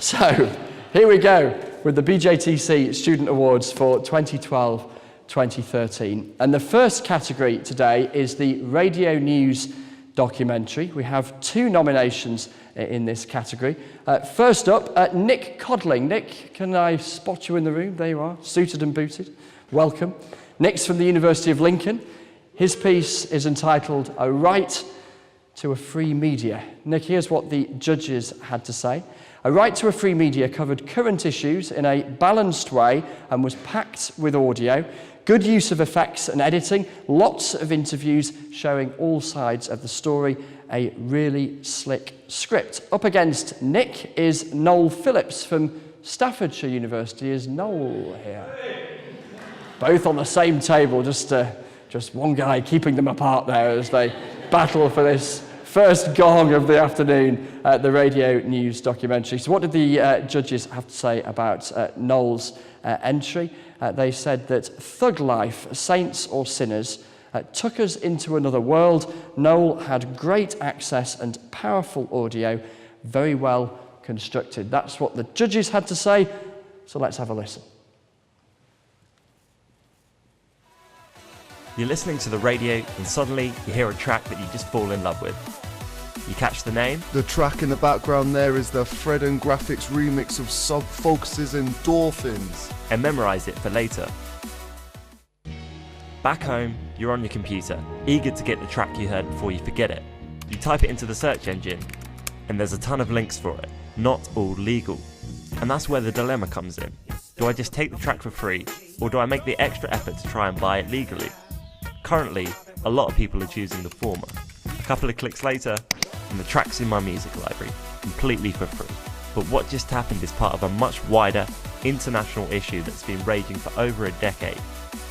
So, here we go with the BJTC Student Awards for 2012-2013. And the first category today is the Radio News documentary. We have 2 nominations in this category. First up, Nick Codling. Nick, can I spot you in the room? There you are, suited and booted. Welcome. Nick's from the University of Lincoln. His piece is entitled A Right to a Free Media. Nick, here's what the judges had to say. A Right to a Free Media covered current issues in a balanced way and was packed with audio, good use of effects and editing, lots of interviews showing all sides of the story, a really slick script. Up against Nick is Noel Phillips from Staffordshire University. Is Noel here? Both on the same table, just one guy keeping them apart there as they battle for this first gong of the afternoon, the Radio News documentary. So what did the judges have to say about Noel's entry? They said that thug life, saints or sinners, took us into another world. Noel had great access and powerful audio, very well constructed. That's what the judges had to say, so let's have a listen. You're listening to the radio and suddenly you hear a track that you just fall in love with. You catch the name? The track in the background there is the Fred and Graphics remix of Sub Focus's Endorphins. And memorise it for later. Back home, you're on your computer, eager to get the track you heard before you forget it. You type it into the search engine, and there's a ton of links for it, not all legal. And that's where the dilemma comes in. Do I just take the track for free, or do I make the extra effort to try and buy it legally? Currently, a lot of people are choosing the former. A couple of clicks later, and the track's in my music library, completely for free. But what just happened is part of a much wider, international issue that's been raging for over a decade.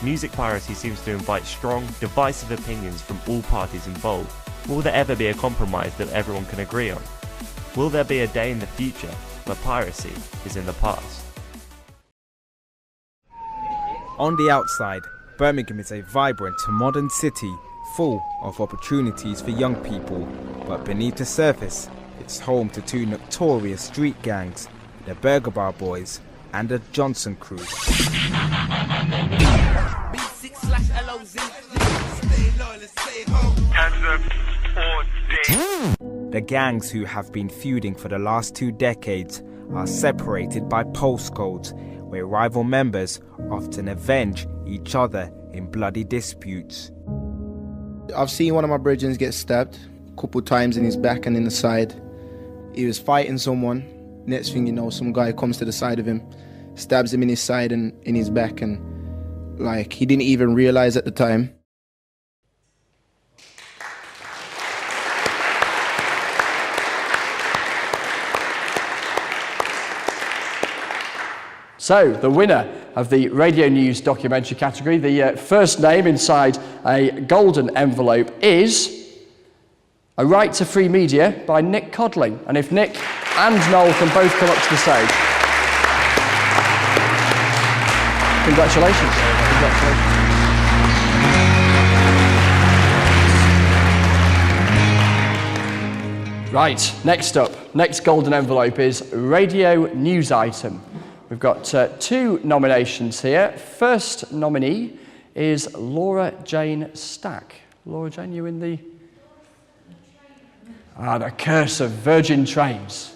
Music piracy seems to invite strong, divisive opinions from all parties involved. Will there ever be a compromise that everyone can agree on? Will there be a day in the future where piracy is in the past? On the outside, Birmingham is a vibrant, modern city full of opportunities for young people, but beneath the surface, it's home to 2 notorious street gangs, the Burger Bar Boys and the Johnson Crew. The gangs, who have been feuding for the last 2 decades, are separated by postcodes, where rival members often avenge each other in bloody disputes. I've seen one of my brethren get stabbed a couple times in his back and in the side. He was fighting someone. Next thing you know, some guy comes to the side of him, stabs him in his side and in his back, and he didn't even realize at the time. So, the winner of the Radio News documentary category, the first name inside a golden envelope is A Right to Free Media by Nick Codling. And if Nick and Noel can both come up to the stage. Congratulations. Right, next up, next golden envelope is Radio News Item. We've got 2 nominations here. First nominee is Laura Jane Stack. Laura Jane, you in the... The Curse of Virgin Trains.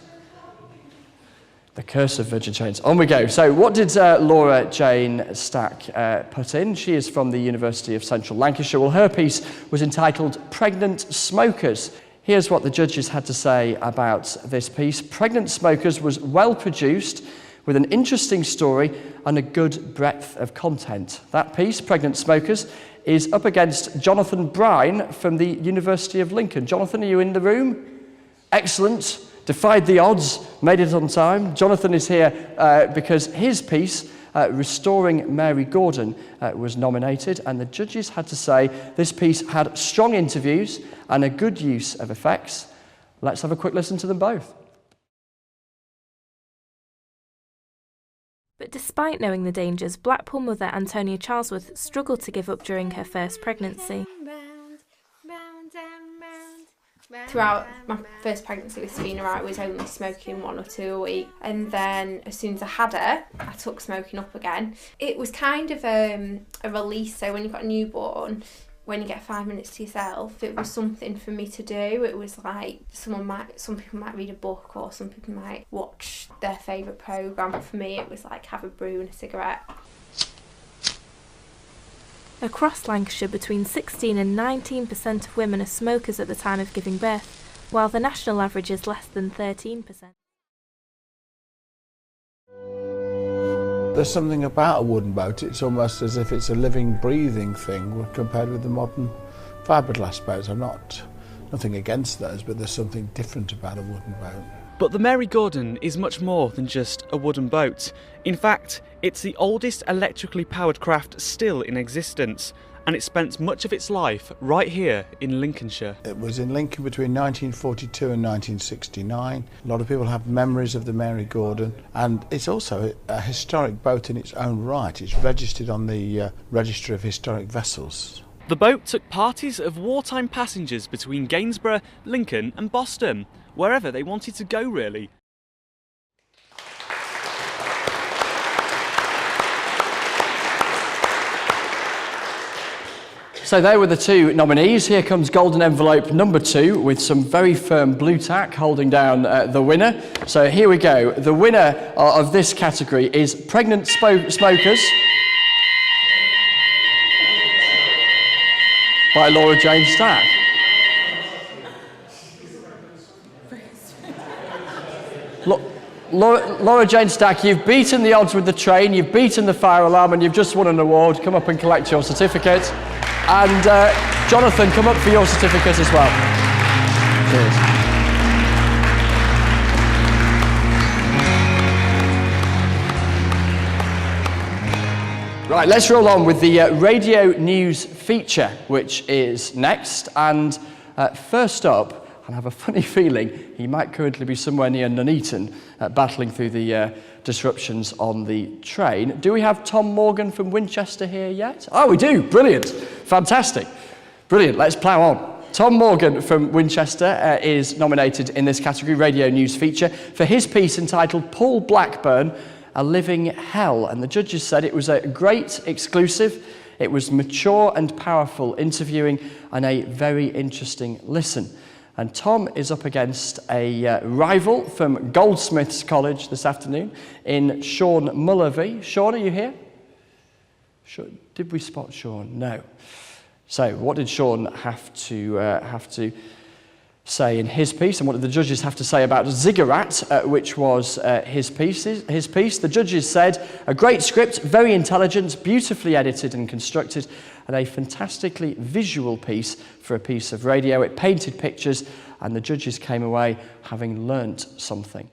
The Curse of Virgin Trains. On we go. So what did Laura Jane Stack put in? She is from the University of Central Lancashire. Well, her piece was entitled Pregnant Smokers. Here's what the judges had to say about this piece. Pregnant Smokers was well produced, with an interesting story and a good breadth of content. That piece, Pregnant Smokers, is up against Jonathan Brine from the University of Lincoln. Jonathan, are you in the room? Excellent. Defied the odds, made it on time. Jonathan is here because his piece, Restoring Mary Gordon, was nominated, and the judges had to say this piece had strong interviews and a good use of effects. Let's have a quick listen to them both. But despite knowing the dangers, Blackpool mother Antonia Charlesworth struggled to give up during her first pregnancy. Throughout my first pregnancy with Selena, I was only smoking 1 or 2 a week, and then as soon as I had her, I took smoking up again. It was kind of a release. So when you've got a newborn, when you get 5 minutes to yourself, it was something for me to do. It was like some people might read a book, or some people might watch their favourite programme. For me, it was like have a brew and a cigarette. Across Lancashire, between 16 and 19% of women are smokers at the time of giving birth, while the national average is less than 13%. There's something about a wooden boat, it's almost as if it's a living, breathing thing compared with the modern fiberglass boats. Nothing against those, but there's something different about a wooden boat. But the Mary Gordon is much more than just a wooden boat. In fact, it's the oldest electrically powered craft still in existence, and it spent much of its life right here in Lincolnshire. It was in Lincoln between 1942 and 1969. A lot of people have memories of the Mary Gordon, and it's also a historic boat in its own right. It's registered on the Registry of Historic Vessels. The boat took parties of wartime passengers between Gainsborough, Lincoln and Boston, wherever they wanted to go really. So there were the 2 nominees. Here comes golden envelope number 2 with some very firm blue tack holding down the winner. So here we go. The winner of this category is Pregnant Smokers by Laura Jane Stack. Laura Jane Stack, you've beaten the odds with the train, you've beaten the fire alarm, and you've just won an award. Come up and collect your certificate. And Jonathan, come up for your certificate as well. Cheers. Right, let's roll on with the radio news feature, which is next. And first up, and I have a funny feeling he might currently be somewhere near Nuneaton, battling through the disruptions on the train. Do we have Tom Morgan from Winchester here yet? Oh, we do. Brilliant. Fantastic. Brilliant. Let's plough on. Tom Morgan from Winchester is nominated in this category, Radio News Feature, for his piece entitled Paul Blackburn, A Living Hell. And the judges said it was a great exclusive, it was mature and powerful interviewing, and a very interesting listen. And Tom is up against a rival from Goldsmiths College this afternoon in Sean Mullerby. Sean, are you here? Did we spot Sean? No. So what did Sean have to say in his piece, and what did the judges have to say about Ziggurat, which was his piece? The judges said, a great script, very intelligent, beautifully edited and constructed, and a fantastically visual piece for a piece of radio. It painted pictures, and the judges came away having learnt something.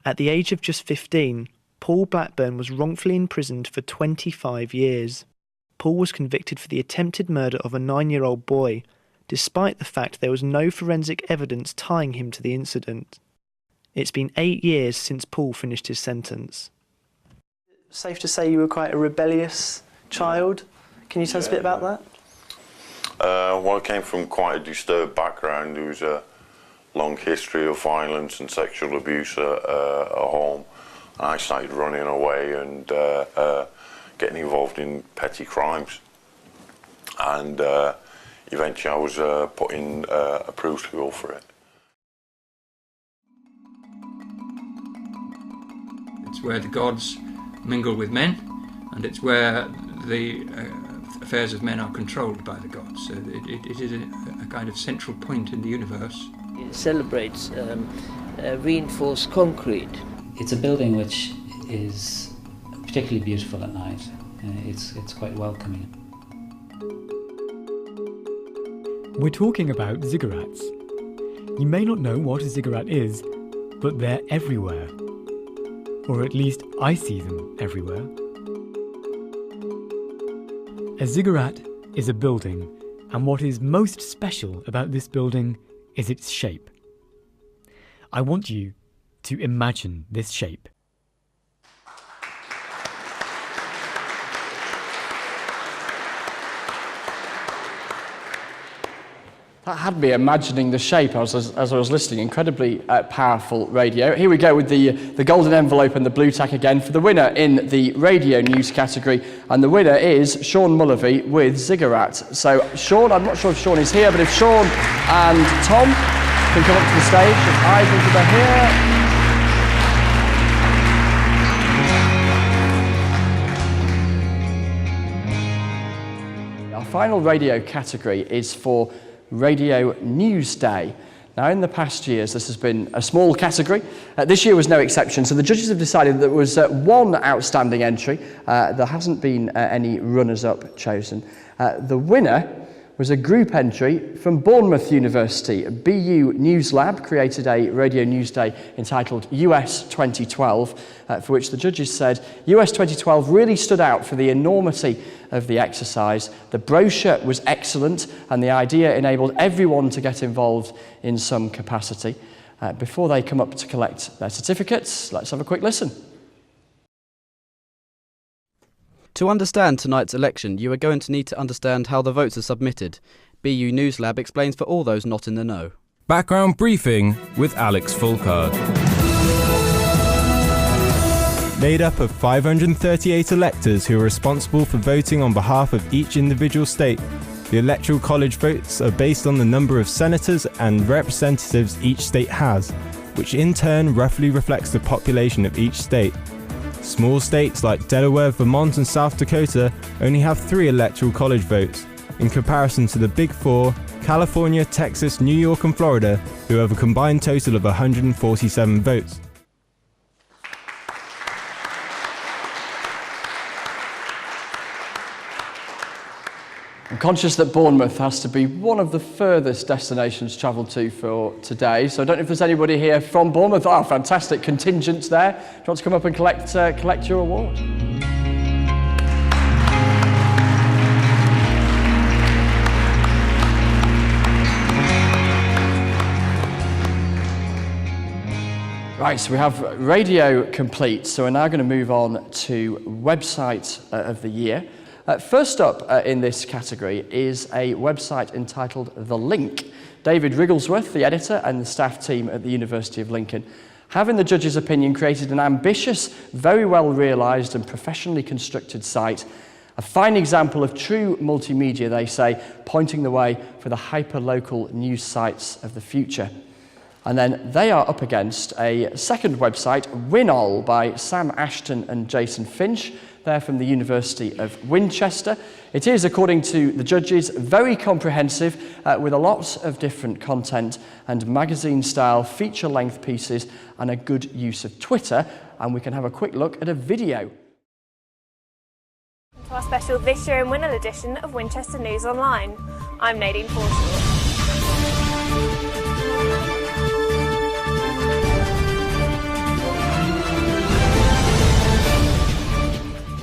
At the age of just 15, Paul Blackburn was wrongfully imprisoned for 25 years. Paul was convicted for the attempted murder of a 9-year-old boy, despite the fact there was no forensic evidence tying him to the incident. It's been 8 years since Paul finished his sentence. Safe to say you were quite a rebellious child. Can you tell us a bit about that? Well, I came from quite a disturbed background. There was a long history of violence and sexual abuse at home. And I started running away and getting involved in petty crimes. And eventually I was put in a crucible for it. It's where the gods mingle with men, and it's where the affairs of men are controlled by the gods. So it is a kind of central point in the universe. It celebrates reinforced concrete. It's a building which is particularly beautiful at night. It's quite welcoming. We're talking about ziggurats. You may not know what a ziggurat is, but they're everywhere. Or at least I see them everywhere. A ziggurat is a building, and what is most special about this building is its shape. I want you to imagine this shape. That had me imagining the shape as I was listening. Incredibly powerful radio. Here we go with the golden envelope and the blue tack again for the winner in the radio news category. And the winner is Sean Mullervy with Ziggurat. So Sean, I'm not sure if Sean is here, but if Sean and Tom can come up to the stage, if either of them are here. Our final radio category is for Radio News Day. Now, in the past years, this has been a small category. This year was no exception, so the judges have decided that there was one outstanding entry. There hasn't been any runners-up chosen. The winner was a group entry from Bournemouth University. BU News Lab created a Radio News Day entitled US 2012, for which the judges said US 2012 really stood out for the enormity of the exercise. The brochure was excellent, and the idea enabled everyone to get involved in some capacity. Before they come up to collect their certificates, let's have a quick listen. To understand tonight's election, you are going to need to understand how the votes are submitted. BU News Lab explains for all those not in the know. Background briefing with Alex Fulcard. Made up of 538 electors who are responsible for voting on behalf of each individual state, the Electoral College votes are based on the number of senators and representatives each state has, which in turn roughly reflects the population of each state. Small states like Delaware, Vermont and South Dakota only have 3 Electoral College votes, in comparison to the Big Four, California, Texas, New York and Florida, who have a combined total of 147 votes. I'm conscious that Bournemouth has to be one of the furthest destinations travelled to for today, so I don't know if there's anybody here from Bournemouth. Oh, fantastic contingent there. Do you want to come up and collect your award? Right, so we have radio complete, so we're now going to move on to website of the year. First up in this category is a website entitled The Link. David Wrigglesworth, the editor, and the staff team at the University of Lincoln have, in the judge's opinion, created an ambitious, very well realised and professionally constructed site. A fine example of true multimedia, they say, pointing the way for the hyper-local news sites of the future. And then they are up against a second website, Winol, by Sam Ashton and Jason Finch. They're from the University of Winchester. It is, according to the judges, very comprehensive with a lot of different content and magazine-style feature-length pieces and a good use of Twitter. And we can have a quick look at a video. To our special This Year in Winol edition of Winchester News Online. I'm Nadine Forshaw.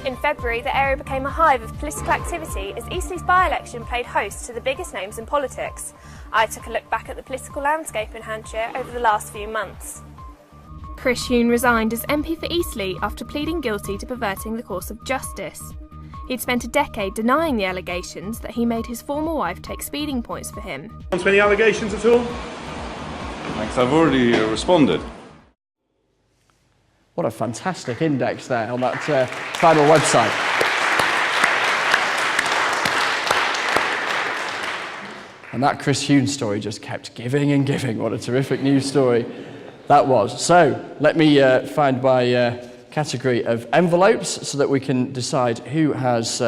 In February, the area became a hive of political activity as Eastleigh's by-election played host to the biggest names in politics. I took a look back at the political landscape in Hampshire over the last few months. Chris Huhne resigned as MP for Eastleigh after pleading guilty to perverting the course of justice. He'd spent a decade denying the allegations that he made his former wife take speeding points for him. Want any allegations at all? Thanks, I've already responded. What a fantastic index there on that final website. And that Chris Huhne story just kept giving and giving. What a terrific news story that was. So let me find my category of envelopes so that we can decide who has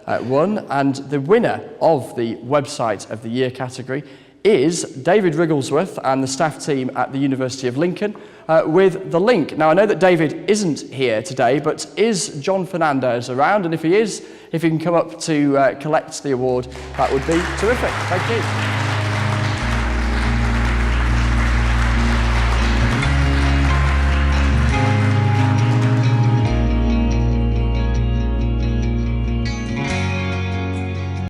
won. And the winner of the Website of the Year category is David Wrigglesworth and the staff team at the University of Lincoln with The Link. Now, I know that David isn't here today, but is John Fernandez around? And if he is, if he can come up to collect the award, that would be terrific. Thank you.